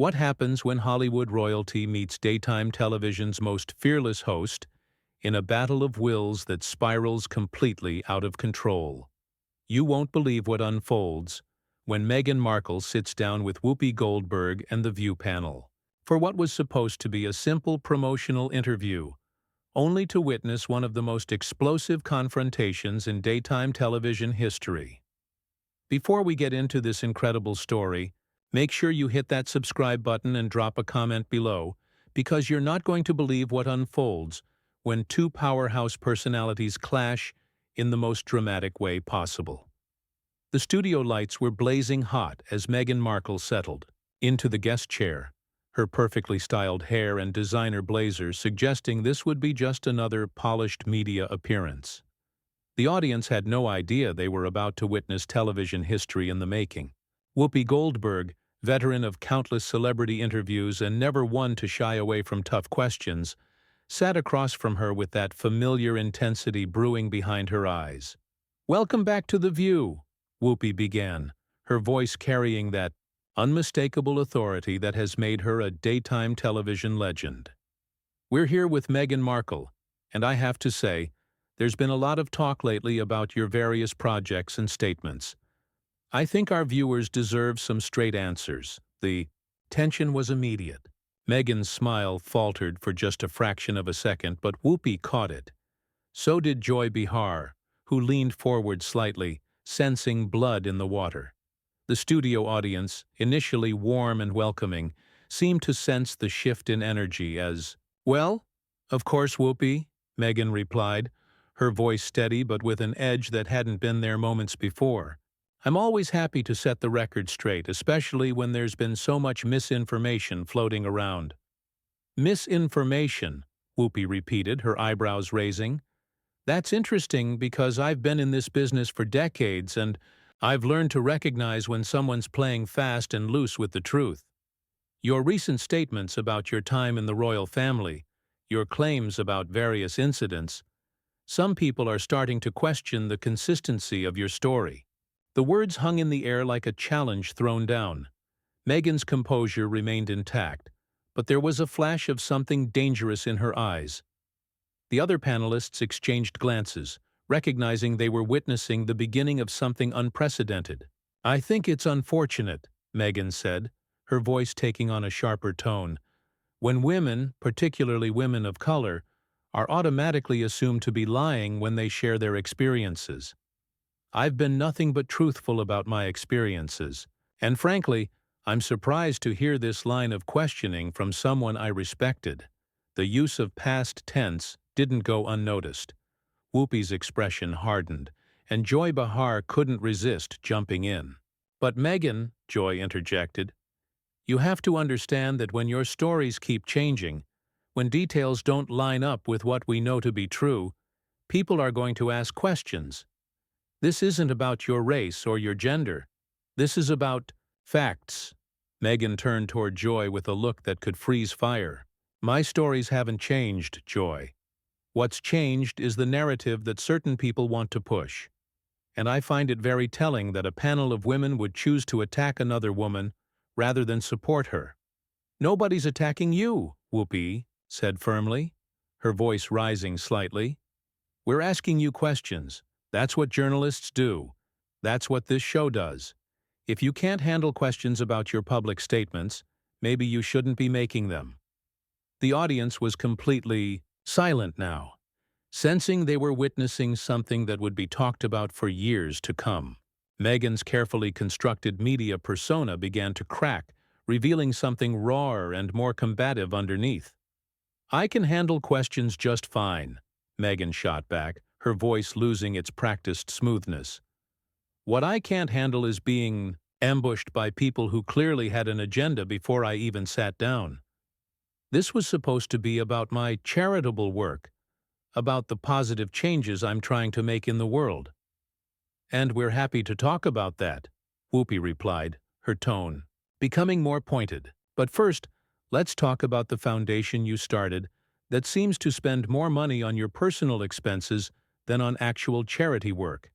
What happens when Hollywood royalty meets daytime television's most fearless host in a battle of wills that spirals completely out of control? You won't believe what unfolds when Meghan Markle sits down with Whoopi Goldberg and the View panel for what was supposed to be a simple promotional interview, only to witness one of the most explosive confrontations in daytime television history. Before we get into this incredible story, make sure you hit that subscribe button and drop a comment below, because you're not going to believe what unfolds when two powerhouse personalities clash in the most dramatic way possible. The studio lights were blazing hot as Meghan Markle settled into the guest chair, her perfectly styled hair and designer blazer suggesting this would be just another polished media appearance. The audience had no idea they were about to witness television history in the making. Whoopi Goldberg, veteran of countless celebrity interviews and never one to shy away from tough questions, sat across from her with that familiar intensity brewing behind her eyes. "Welcome back to The View," Whoopi began, her voice carrying that unmistakable authority that has made her a daytime television legend. "We're here with Meghan Markle, and I have to say, there's been a lot of talk lately about your various projects and statements. I think our viewers deserve some straight answers." The tension was immediate. Meghan's smile faltered for just a fraction of a second, but Whoopi caught it. So did Joy Behar, who leaned forward slightly, sensing blood in the water. The studio audience, initially warm and welcoming, seemed to sense the shift in energy as, "Well, of course, Whoopi," Meghan replied, her voice steady but with an edge that hadn't been there moments before. "I'm always happy to set the record straight, especially when there's been so much misinformation floating around." "Misinformation," Whoopi repeated, her eyebrows raising. "That's interesting because I've been in this business for decades and I've learned to recognize when someone's playing fast and loose with the truth. Your recent statements about your time in the royal family, your claims about various incidents, some people are starting to question the consistency of your story." The words hung in the air like a challenge thrown down. Meghan's composure remained intact, but there was a flash of something dangerous in her eyes. The other panelists exchanged glances, recognizing they were witnessing the beginning of something unprecedented. "I think it's unfortunate," Meghan said, her voice taking on a sharper tone, "when women, particularly women of color, are automatically assumed to be lying when they share their experiences. I've been nothing but truthful about my experiences, and frankly, I'm surprised to hear this line of questioning from someone I respected." The use of past tense didn't go unnoticed. Whoopi's expression hardened, and Joy Behar couldn't resist jumping in. "But Meghan," Joy interjected, "you have to understand that when your stories keep changing, when details don't line up with what we know to be true, people are going to ask questions. This isn't about your race or your gender. This is about facts." Meghan turned toward Joy with a look that could freeze fire. "My stories haven't changed, Joy. What's changed is the narrative that certain people want to push. And I find it very telling that a panel of women would choose to attack another woman rather than support her." "Nobody's attacking you," Whoopi said firmly, her voice rising slightly. "We're asking you questions. That's what journalists do. That's what this show does. If you can't handle questions about your public statements, maybe you shouldn't be making them." The audience was completely silent now, sensing they were witnessing something that would be talked about for years to come. Meghan's carefully constructed media persona began to crack, revealing something rawer and more combative underneath. "I can handle questions just fine," Meghan shot back, her voice losing its practiced smoothness. "What I can't handle is being ambushed by people who clearly had an agenda before I even sat down. This was supposed to be about my charitable work, about the positive changes I'm trying to make in the world." "And we're happy to talk about that," Whoopi replied, her tone becoming more pointed. "But first, let's talk about the foundation you started that seems to spend more money on your personal expenses than on actual charity work.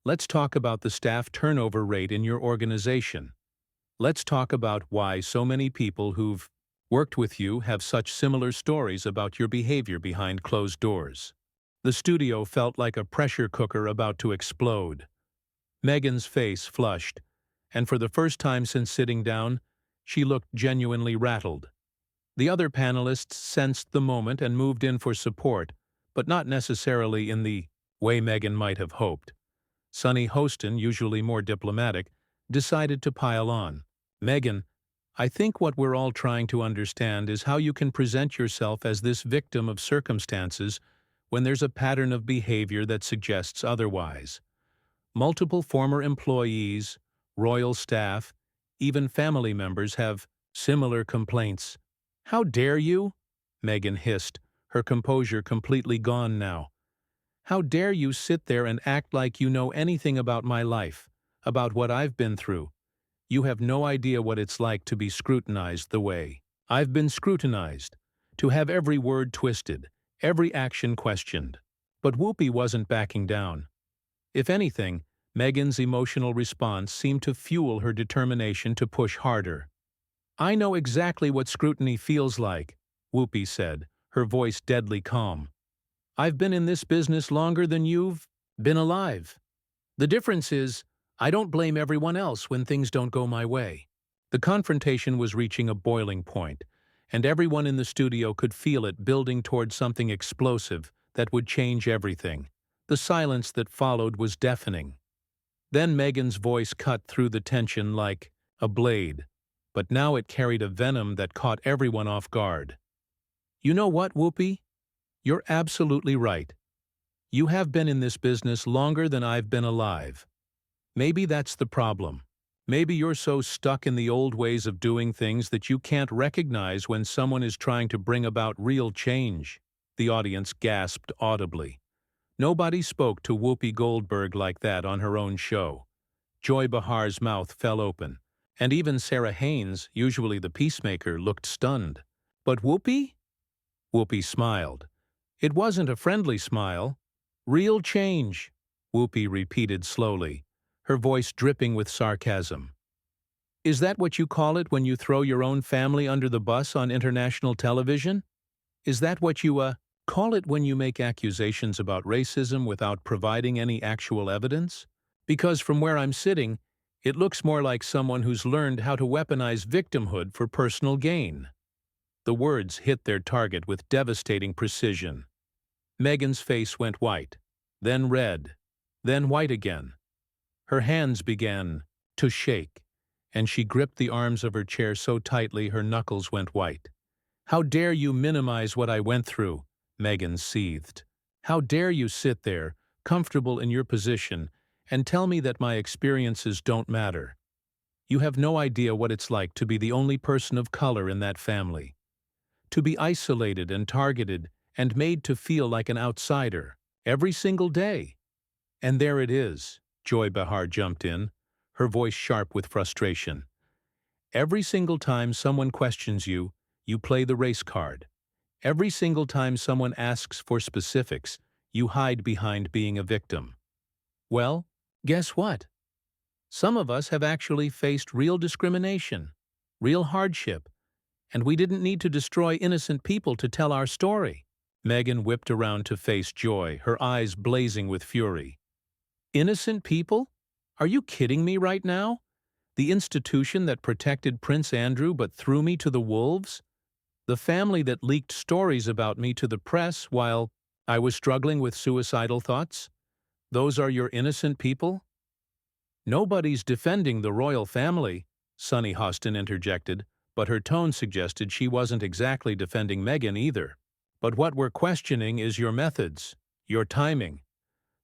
Let's talk about the staff turnover rate in your organization. Let's talk about why so many people who've worked with you have such similar stories about your behavior behind closed doors. The studio felt like a pressure cooker about to explode. Meghan's face flushed, and for the first time since sitting down, she looked genuinely rattled. The other panelists sensed the moment and moved in for support, but not necessarily in the way Meghan might have hoped. Sunny Hostin, usually more diplomatic, decided to pile on. Meghan, I think what we're all trying to understand is how you can present yourself as this victim of circumstances when there's a pattern of behavior that suggests otherwise. Multiple former employees, royal staff, even family members have similar complaints. How dare you? Meghan hissed, her composure completely gone now. How dare you sit there and act like you know anything about my life, about what I've been through? You have no idea what it's like to be scrutinized the way I've been scrutinized, to have every word twisted, every action questioned. But Whoopi wasn't backing down. If anything, Meghan's emotional response seemed to fuel her determination to push harder. I know exactly what scrutiny feels like, Whoopi said, her voice deadly calm. I've been in this business longer than you've been alive. The difference is, I don't blame everyone else when things don't go my way. The confrontation was reaching a boiling point, and everyone in the studio could feel it building toward something explosive that would change everything. The silence that followed was deafening. Then Meghan's voice cut through the tension like a blade, but now it carried a venom that caught everyone off guard. You know what, Whoopi? You're absolutely right. You have been in this business longer than I've been alive. Maybe that's the problem. Maybe you're so stuck in the old ways of doing things that you can't recognize when someone is trying to bring about real change. The audience gasped audibly. Nobody spoke to Whoopi Goldberg like that on her own show. Joy Behar's mouth fell open, and even Sarah Haynes, usually the peacemaker, looked stunned. But Whoopi? Whoopi smiled. It wasn't a friendly smile. Real change, Whoopi repeated slowly, her voice dripping with sarcasm. Is that what you call it when you throw your own family under the bus on international television? Is that what you, call it when you make accusations about racism without providing any actual evidence? Because from where I'm sitting, it looks more like someone who's learned how to weaponize victimhood for personal gain. The words hit their target with devastating precision. Meghan's face went white, then red, then white again. Her hands began to shake, and she gripped the arms of her chair so tightly her knuckles went white. How dare you minimize what I went through, Meghan seethed. How dare you sit there, comfortable in your position, and tell me that my experiences don't matter. You have no idea what it's like to be the only person of color in that family. To be isolated and targeted and made to feel like an outsider every single day. And there it is, Joy Behar jumped in, her voice sharp with frustration. Every single time someone questions you, you play the race card. Every single time someone asks for specifics, you hide behind being a victim. Well, guess what? Some of us have actually faced real discrimination, real hardship, and we didn't need to destroy innocent people to tell our story. Meghan whipped around to face Joy, her eyes blazing with fury. Innocent people? Are you kidding me right now? The institution that protected Prince Andrew but threw me to the wolves? The family that leaked stories about me to the press while I was struggling with suicidal thoughts? Those are your innocent people? Nobody's defending the royal family, Sunny Hostin interjected, but her tone suggested she wasn't exactly defending Meghan either. But what we're questioning is your methods, your timing.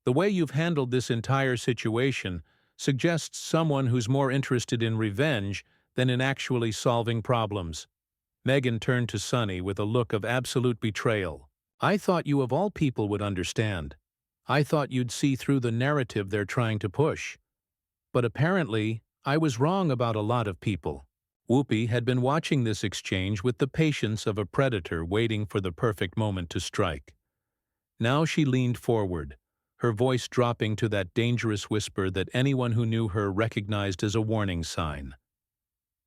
The way you've handled this entire situation suggests someone who's more interested in revenge than in actually solving problems. Meghan turned to Sunny with a look of absolute betrayal. I thought you of all people would understand. I thought you'd see through the narrative they're trying to push. But apparently, I was wrong about a lot of people. Whoopi had been watching this exchange with the patience of a predator waiting for the perfect moment to strike. Now she leaned forward, her voice dropping to that dangerous whisper that anyone who knew her recognized as a warning sign.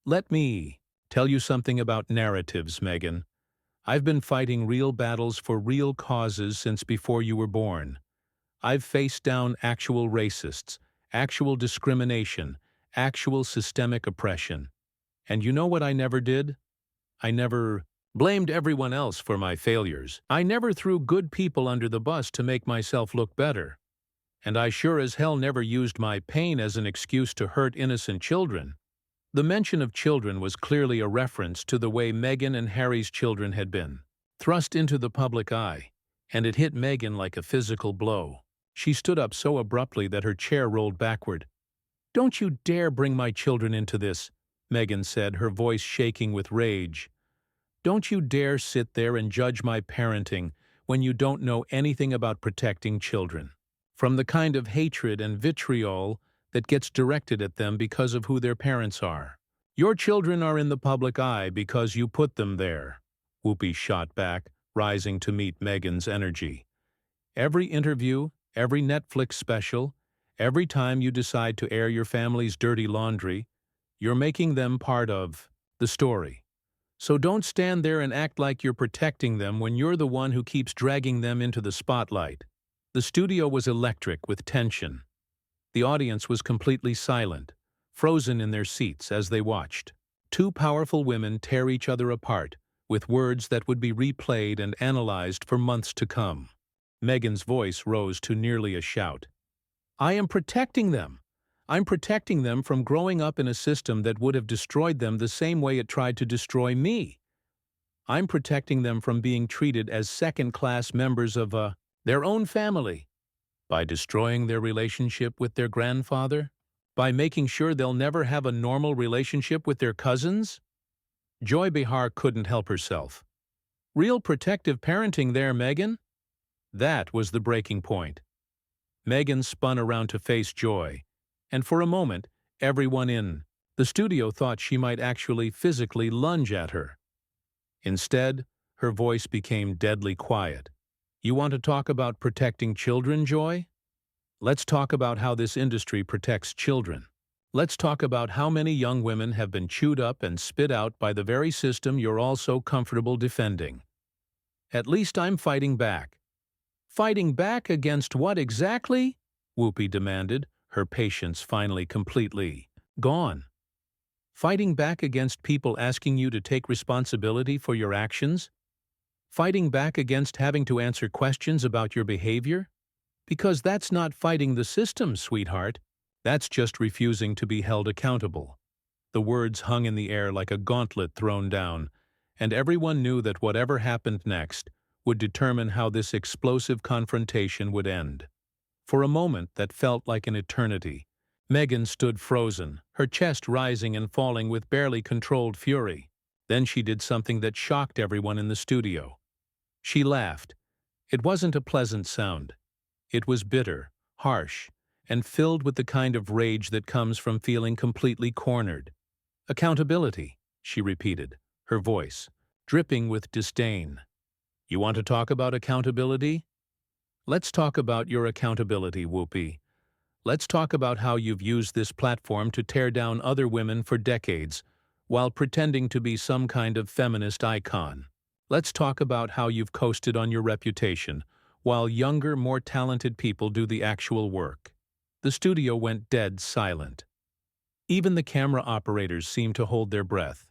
Let me tell you something about narratives, Meghan. I've been fighting real battles for real causes since before you were born. I've faced down actual racists, actual discrimination, actual systemic oppression. And you know what I never did? I never blamed everyone else for my failures. I never threw good people under the bus to make myself look better. And I sure as hell never used my pain as an excuse to hurt innocent children. The mention of children was clearly a reference to the way Meghan and Harry's children had been thrust into the public eye, and it hit Meghan like a physical blow. She stood up so abruptly that her chair rolled backward. "Don't you dare bring my children into this," Meghan said, her voice shaking with rage. "Don't you dare sit there and judge my parenting when you don't know anything about protecting children from the kind of hatred and vitriol that gets directed at them because of who their parents are. Your children are in the public eye because you put them there," Whoopi shot back, rising to meet Meghan's energy. "Every interview, every Netflix special, every time you decide to air your family's dirty laundry, you're making them part of the story. So don't stand there and act like you're protecting them when you're the one who keeps dragging them into the spotlight." The studio was electric with tension. The audience was completely silent, frozen in their seats as they watched. Two powerful women tear each other apart with words that would be replayed and analyzed for months to come. Meghan's voice rose to nearly a shout. "I am protecting them. I'm protecting them from growing up in a system that would have destroyed them the same way it tried to destroy me. I'm protecting them from being treated as second-class members of their own family. By destroying their relationship with their grandfather? By making sure they'll never have a normal relationship with their cousins?" Joy Behar couldn't help herself. "Real protective parenting there, Meghan?" That was the breaking point. Meghan spun around to face Joy, and for a moment, everyone in the studio thought she might actually physically lunge at her. Instead, her voice became deadly quiet. "You want to talk about protecting children, Joy? Let's talk about how this industry protects children. Let's talk about how many young women have been chewed up and spit out by the very system you're all so comfortable defending. At least I'm fighting back." "Fighting back against what exactly?" Whoopi demanded, her patience finally completely gone. "Fighting back against people asking you to take responsibility for your actions? Fighting back against having to answer questions about your behavior? Because that's not fighting the system, sweetheart. That's just refusing to be held accountable." The words hung in the air like a gauntlet thrown down, and everyone knew that whatever happened next would determine how this explosive confrontation would end. For a moment that felt like an eternity, Meghan stood frozen, her chest rising and falling with barely controlled fury. Then she did something that shocked everyone in the studio. She laughed. It wasn't a pleasant sound. It was bitter, harsh, and filled with the kind of rage that comes from feeling completely cornered. "Accountability," she repeated, her voice dripping with disdain. "You want to talk about accountability? Let's talk about your accountability, Whoopi. Let's talk about how you've used this platform to tear down other women for decades while pretending to be some kind of feminist icon. Let's talk about how you've coasted on your reputation while younger, more talented people do the actual work." The studio went dead silent. Even the camera operators seemed to hold their breath.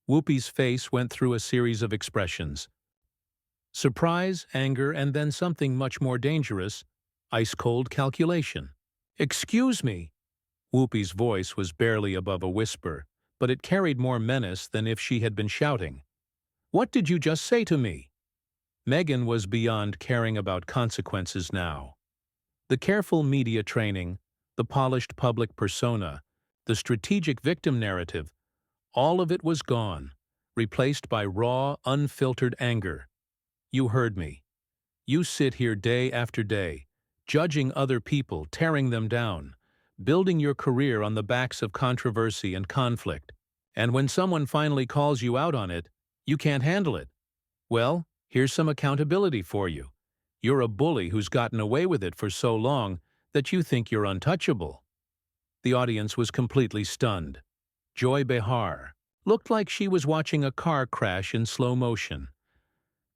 Whoopi's face went through a series of expressions: surprise, anger, and then something much more dangerous: ice-cold calculation. "Excuse me." Whoopi's voice was barely above a whisper, but it carried more menace than if she had been shouting. "What did you just say to me?" Meghan was beyond caring about consequences now. The careful media training, the polished public persona, the strategic victim narrative, all of it was gone, replaced by raw, unfiltered anger. "You heard me. You sit here day after day, judging other people, tearing them down, building your career on the backs of controversy and conflict. And when someone finally calls you out on it, you can't handle it. Well, here's some accountability for you. You're a bully who's gotten away with it for so long that you think you're untouchable." The audience was completely stunned. Joy Behar, looked like she was watching a car crash in slow motion.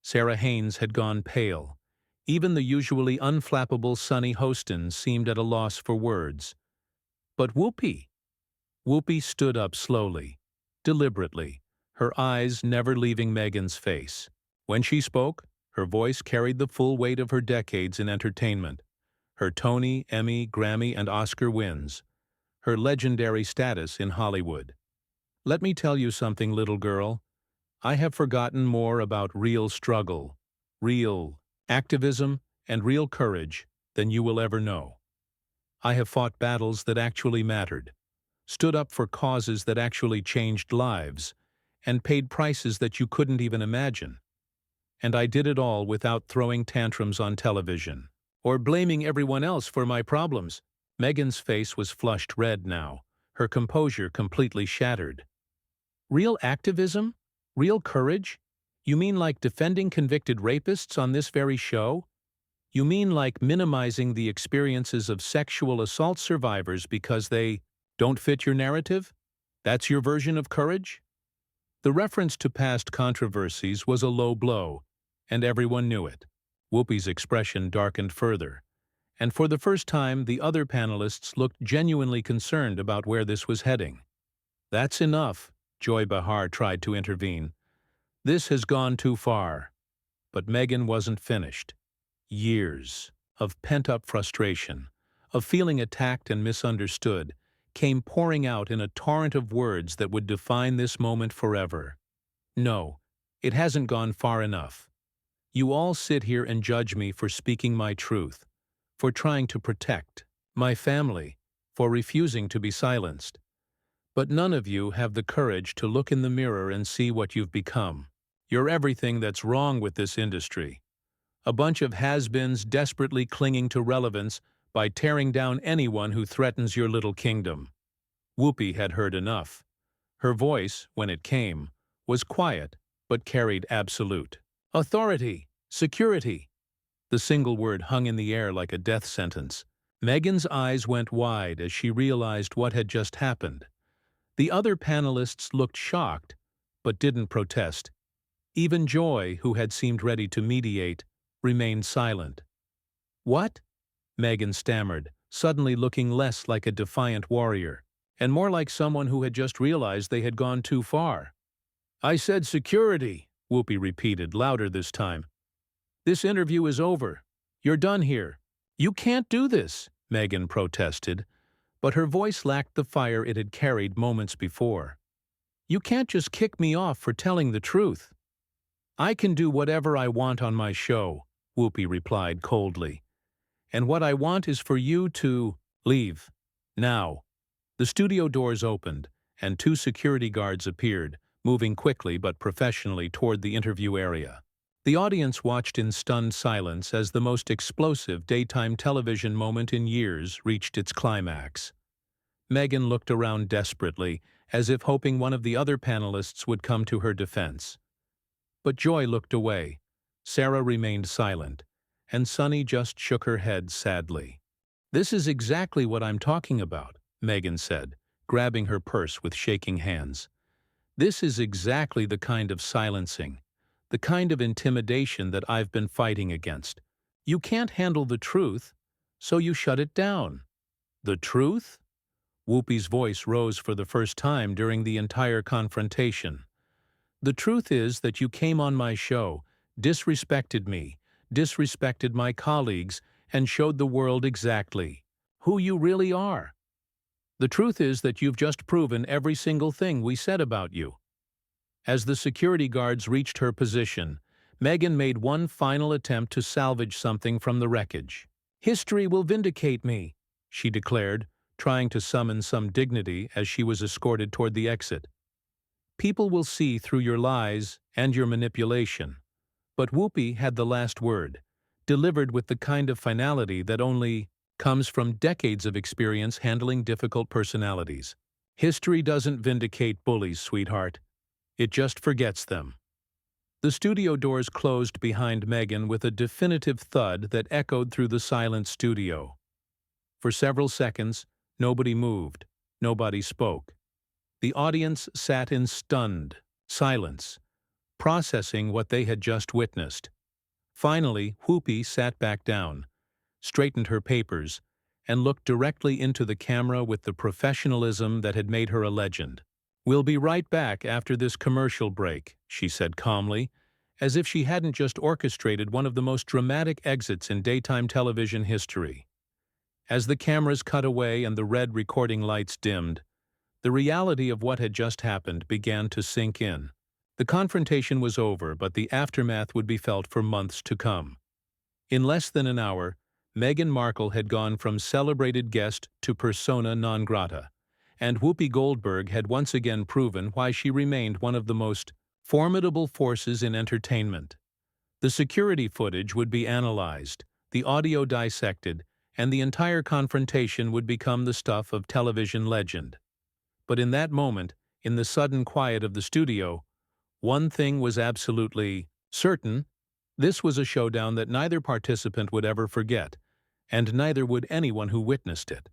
Sarah Haynes had gone pale. Even the usually unflappable Sunny Hostin seemed at a loss for words. But Whoopi? Whoopi stood up slowly, deliberately, her eyes never leaving Meghan's face. When she spoke, her voice carried the full weight of her decades in entertainment, her Tony, Emmy, Grammy, and Oscar wins, her legendary status in Hollywood. Let me tell you something, little girl. I have forgotten more about real struggle, real activism, and real courage than you will ever know. I have fought battles that actually mattered, stood up for causes that actually changed lives, and paid prices that you couldn't even imagine. And I did it all without throwing tantrums on television, or blaming everyone else for my problems. Meghan's face was flushed red now, her composure completely shattered. Real activism? Real courage? You mean like defending convicted rapists on this very show? You mean like minimizing the experiences of sexual assault survivors because they don't fit your narrative? That's your version of courage? The reference to past controversies was a low blow, and everyone knew it. Whoopi's expression darkened further, and for the first time the other panelists looked genuinely concerned about where this was heading. That's enough, Joy Behar tried to intervene. This has gone too far. But Meghan wasn't finished. Years of pent-up frustration, of feeling attacked and misunderstood, came pouring out in a torrent of words that would define this moment forever. No, it hasn't gone far enough. You all sit here and judge me for speaking my truth, for trying to protect my family, for refusing to be silenced. But none of you have the courage to look in the mirror and see what you've become. You're everything that's wrong with this industry. A bunch of has-beens desperately clinging to relevance by tearing down anyone who threatens your little kingdom. Whoopi had heard enough. Her voice, when it came, was quiet but carried absolute authority, security. The single word hung in the air like a death sentence. Meghan's eyes went wide as she realized what had just happened. The other panelists looked shocked, but didn't protest. Even Joy, who had seemed ready to mediate, remained silent. "What?" Meghan stammered, suddenly looking less like a defiant warrior, and more like someone who had just realized they had gone too far. "I said security," Whoopi repeated, louder this time. "This interview is over. You're done here." "You can't do this," Meghan protested, but her voice lacked the fire it had carried moments before. "You can't just kick me off for telling the truth." "I can do whatever I want on my show," Whoopi replied coldly. "And what I want is for you to leave. Now." The studio doors opened, and 2 security guards appeared, moving quickly but professionally toward the interview area. The audience watched in stunned silence as the most explosive daytime television moment in years reached its climax. Meghan looked around desperately, as if hoping one of the other panelists would come to her defense. But Joy looked away, Sarah remained silent, and Sunny just shook her head sadly. "This is exactly what I'm talking about," Meghan said, grabbing her purse with shaking hands. "This is exactly the kind of silencing, the kind of intimidation that I've been fighting against. You can't handle the truth, so you shut it down." "The truth?" Whoopi's voice rose for the first time during the entire confrontation. "The truth is that you came on my show, disrespected me, disrespected my colleagues, and showed the world exactly who you really are. The truth is that you've just proven every single thing we said about you." As the security guards reached her position, Meghan made one final attempt to salvage something from the wreckage. "History will vindicate me," she declared, trying to summon some dignity as she was escorted toward the exit. "People will see through your lies and your manipulation." But Whoopi had the last word, delivered with the kind of finality that only comes from decades of experience handling difficult personalities. "History doesn't vindicate bullies, sweetheart. It just forgets them." The studio doors closed behind Meghan with a definitive thud that echoed through the silent studio. For several seconds, nobody moved, nobody spoke. The audience sat in stunned silence, processing what they had just witnessed. Finally, Whoopi sat back down, straightened her papers, and looked directly into the camera with the professionalism that had made her a legend. "We'll be right back after this commercial break," she said calmly, as if she hadn't just orchestrated one of the most dramatic exits in daytime television history. As the cameras cut away and the red recording lights dimmed, the reality of what had just happened began to sink in. The confrontation was over, but the aftermath would be felt for months to come. In less than an hour, Meghan Markle had gone from celebrated guest to persona non grata, and Whoopi Goldberg had once again proven why she remained one of the most formidable forces in entertainment. The security footage would be analyzed, the audio dissected, and the entire confrontation would become the stuff of television legend. But in that moment, in the sudden quiet of the studio, one thing was absolutely certain: this was a showdown that neither participant would ever forget, and neither would anyone who witnessed it.